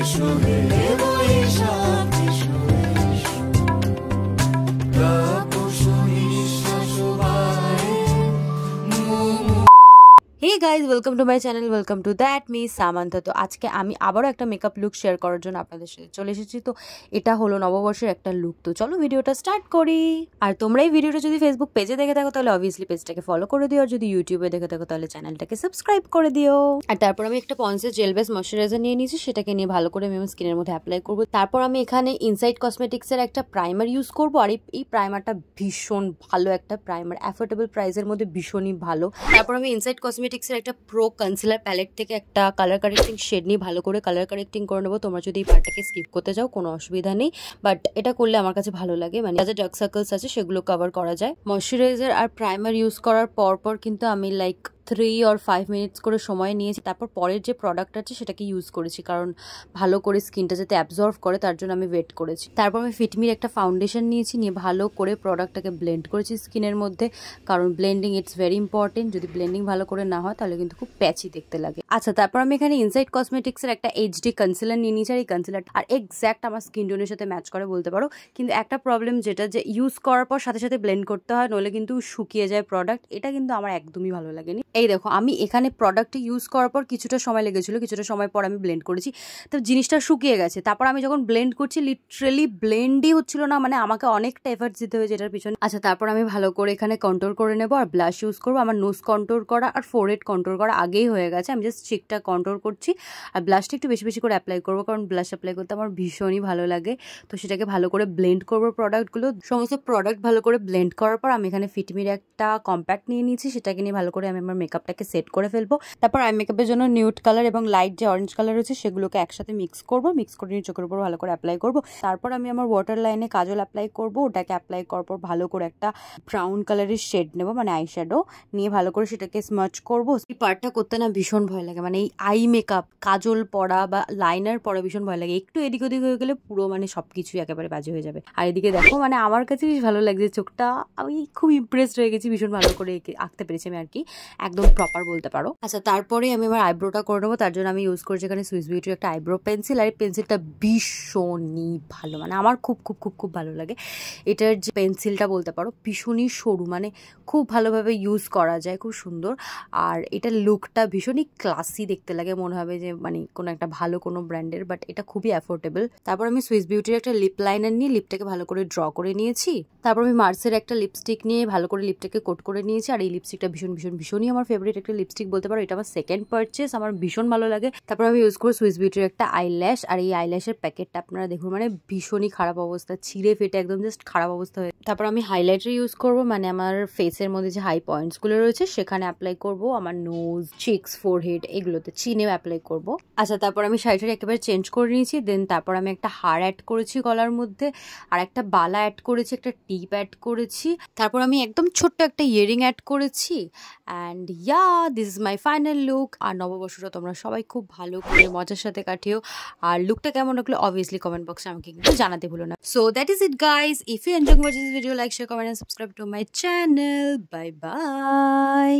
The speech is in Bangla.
Hey guys, welcome to my channel, welcome to that me Samantha। তো আজকে আমি আবারও একটা মেকআপ লুক শেয়ার করার জন্য আপনাদের সাথে চলে এসেছি। তো এটা হলো নববর্ষের একটা লুক। তো চলো ভিডিওটা স্টার্ট করি। আর তোমরা এই ভিডিওটা যদি ফেসবুক পেজে দেখে থাকো তাহলে অবভিয়াসলি পেজটাকে ফলো করে দিও, আর যদি ইউটিউবে দেখে থাকো তাহলে চ্যানেলটাকে সাবস্ক্রাইব করে দিও। আর তারপর আমি একটা পন্সের জেল বেস ময়শ্চারাইজার নিয়ে নিয়েছি, সেটাকে নিয়ে ভালো করে আমি আমার স্কিনের মধ্যে অ্যাপ্লাই করবো। তারপর আমি এখানে ইনসাইড কসমেটিক্সের একটা প্রাইমার ইউজ করবো, আর এই প্রাইমারটা ভীষণ ভালো একটা প্রাইমার, অ্যাফোর্ডেবল প্রাইসের মধ্যে ভীষণই ভালো। তারপর আমি ইনসাইড কসমেটিক্সের একটা প্রো কনসিলার প্যালেট থেকে একটা কালার কারেক্টিং শেড নিয়ে ভালো করে কালার কারেক্টিং করে নেবো। তোমরা যদি এই পার্টটাকে স্কিপ করতে চাও কোনো অসুবিধা নেই, বাট এটা করলে আমার কাছে ভালো লাগে, মানে যা ডার্ক সার্কেলস আছে সেগুলো কভার করা যায়। ময়শ্চারাইজার আর প্রাইমার ইউজ করার পর কিন্তু আমি 3 or 5 মিনিটস করে সময় নিয়েছি। তারপর পরের যে প্রোডাক্ট আছে সেটাকে ইউজ করেছি, কারণ ভালো করে স্কিনটা যাতে অ্যাবজর্ভ করে তার জন্য আমি ওয়েট করেছি। তারপর আমি ফিটমির একটা ফাউন্ডেশন নিয়েছি, নিয়ে ভালো করে প্রোডাক্টটাকে ব্লেন্ড করেছি স্কিনের মধ্যে, কারণ ব্লেন্ডিং ইটস ভেরি ইম্পর্টেন্ট। যদি ব্লেন্ডিং ভালো করে না হয় তাহলে কিন্তু খুব প্যাচি দেখতে লাগে। আচ্ছা, তারপর আমি এখানে ইনসাইড কসমেটিক্সের একটা এইচডি কনসিলার নিয়ে নিয়েছি, আর এই কনসিলার আর এক্স্যাক্ট আমার স্কিন টোনের সাথে ম্যাচ করে বলতে পারো। কিন্তু একটা প্রবলেম যেটা, যে ইউজ করার পর সাথে সাথে ব্লেন্ড করতে হয়, নইলে কিন্তু শুকিয়ে যায় প্রোডাক্ট। এটা কিন্তু আমার একদমই ভালো লাগেনি। এই দেখো, আমি এখানে প্রোডাক্টটি ইউজ করার পর কিছুটা সময় লেগেছিল, কিছুটা সময় পর আমি ব্লেন্ড করেছি, তো জিনিসটা শুকিয়ে গেছে। তারপর আমি যখন ব্লেন্ড করছি লিটারেলি ব্লেন্ডই হচ্ছিল না, মানে আমাকে অনেকটা এফার্টস দিতে হয়েছে এটার পিছনে। আচ্ছা, তারপর আমি ভালো করে এখানে কন্ট্রোল করে নেবো, আর ব্লাশ ইউজ করবো। আমার নোজ কন্ট্রোল করা আর ফোরহেড কন্ট্রোল করা আগেই হয়ে গেছে, আমি জাস্ট চিকটা কন্ট্রোল করছি। আর ব্লাশটা একটু বেশি বেশি করে অ্যাপ্লাই করবো, কারণ ব্লাশ অ্যাপ্লাই করতে আমার ভীষণই ভালো লাগে। তো সেটাকে ভালো করে ব্লেন্ড করবো প্রোডাক্টগুলো। সমস্ত প্রোডাক্ট ভালো করে ব্লেন্ড করার পর আমি এখানে ফিটমির একটা কম্প্যাক্ট নিয়ে নিয়েছি, সেটাকে নিয়ে ভালো করে আমি আমার মেকআপটাকে সেট করে ফেলবো। তারপর আই মেকআপের জন্য নিউড কালার এবং লাইট যে অরেঞ্জ কালার রয়েছে সেগুলোকে একসাথে মিক্স করবো, মিক্স করে নিয়ে চোখের উপর ভালো করে অ্যাপ্লাই করবো। তারপর আমি আমার ওয়াটার লাইনে কাজল অ্যাপ্লাই করবো, ওটাকে অ্যাপ্লাই করার পর ভালো করে একটা ব্রাউন কালারের শেড নেবো, মানে আই শ্যাডো নিয়ে ভালো করে সেটাকে স্মাচ করবো। এই পার্টটা করতে না ভীষণ ভয় লাগে, মানে এই আই মেকআপ কাজল পরা বা লাইনার পরা ভীষণ ভয় লাগে। একটু এদিক ওদিক হয়ে গেলে পুরো মানে সবকিছুই একেবারে বাজে হয়ে যাবে। আর এদিকে দেখো, মানে আমার কাছে বেশ ভালো লাগছে চোখটা, আমি খুব ইমপ্রেসড হয়ে গেছি, ভীষণ ভালো করে আঁকতে পেরেছি আমি আর কি, একদম প্রপার বলতে পারো। আচ্ছা, তারপরে আমি আমার আইব্রোটা করে নেবো। তার জন্য আমি ইউজ করছি এখানে সুইস বিউটির একটা আইব্রো পেন্সিল, আর এই পেন্সিলটা ভীষণই ভালো, মানে আমার খুব খুব খুব খুব ভালো লাগে। এটার যে পেন্সিলটা বলতে পারো ভীষণই সরু, মানে খুব ভালোভাবে ইউজ করা যায়, খুব সুন্দর। আর এটার লুকটা ভীষণই ক্লাসি দেখতে লাগে, মনে হবে যে মানে কোনো একটা ভালো কোনো ব্র্যান্ডের, বাট এটা খুবই অ্যাফোর্ডেবল। তারপর আমি সুইস বিউটির একটা লিপ লাইনার নিয়ে লিপটাকে ভালো করে ড্র করে নিয়েছি। তারপর আমি মার্সের একটা লিপস্টিক নিয়ে ভালো করে লিপটাকে কোট করে নিয়েছি, আর এই লিপস্টিকটা ভীষণই আমার ফেভারিট একটা লিপস্টিক বলতে পারো। এটা আমার সেকেন্ড পারচেস, আমার ভীষণ ভালো লাগে। তারপর আমি ইউজ করি সুইস বিউটির একটা আইল্যাশ, আর এই আইল্যাশের প্যাকেটটা আপনারা দেখুন, মানে ভীষণই খারাপ অবস্থা, ছিঁড়ে ফেটে একদম জাস্ট খারাপ অবস্থা হয়ে। তারপর আমি হাইলাইটার ইউজ করব, মানে আমার ফেসের মধ্যে যে হাই পয়েন্টস গুলো রয়েছে সেখানে অ্যাপ্লাই করব, আমার নোজ, চিকস, ফোরহেড এগুলোতে চিনেও অ্যাপ্লাই করব। আচ্ছা, তারপর আমি শাড়িটা একেবারে চেঞ্জ করে নিয়েছি। দেন তারপর আমি একটা হার অ্যাড করেছি গলার মধ্যে, আর একটা বালা অ্যাড করেছি, একটা টিপ অ্যাড করেছি। তারপর আমি একদম ছোট্ট একটা ইয়ারিং অ্যাড করেছি। And this is my final look. আর নববর্ষটা তোমরা সবাই খুব ভালো করে মজার সাথে কাটিও। আর লুকটা কেমন লাগলো অবভিয়াসলি কমেন্ট বক্সে আমাকে কিন্তু জানাতে ভুলো না। So that is it guys. If you enjoy this video, like, share, comment and subscribe to my channel. Bye by.